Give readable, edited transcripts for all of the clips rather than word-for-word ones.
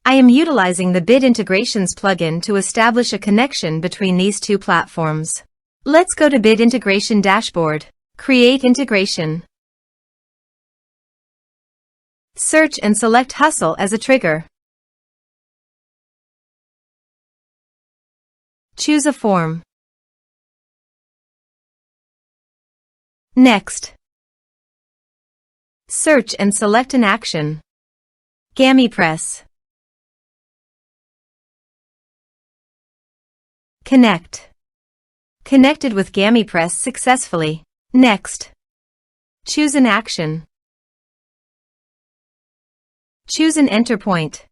I am utilizing the Bid Integrations plugin to establish a connection between these two platforms. Let's go to Bid Integration Dashboard. Create integration. Search and select Hustle as a trigger. Choose a form. Next. Search and select an action. GamiPress. Connect. Connected with GamiPress successfully. Next. Choose an action. Choose an enter point.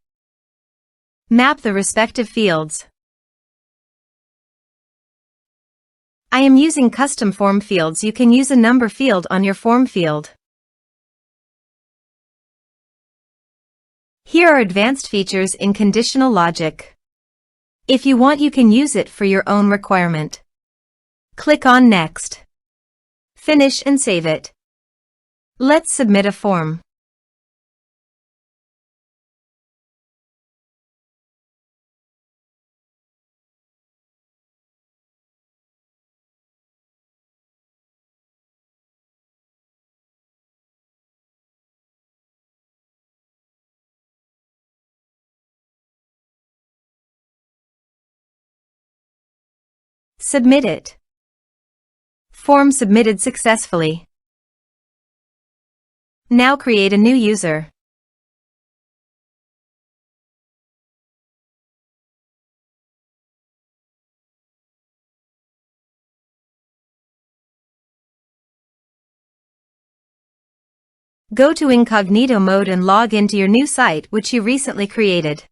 Map the respective fields. I am using custom form fields. You can use a number field on your form field. Here are advanced features in conditional logic. If you want, you can use it for your own requirement. Click on Next. Finish and save it. Let's submit a form. Submit it. Form submitted successfully. Now create a new user. Go to incognito mode and log into your new site which you recently created.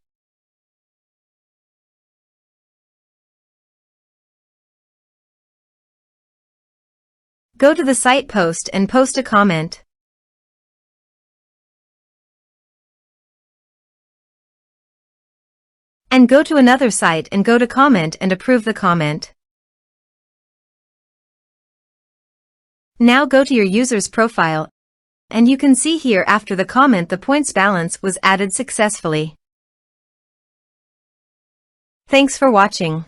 Go to the site post and post a comment. And go to another site and go to comment and approve the comment. Now go to your user's profile, and you can see here after the comment the points balance was added successfully. Thanks for watching.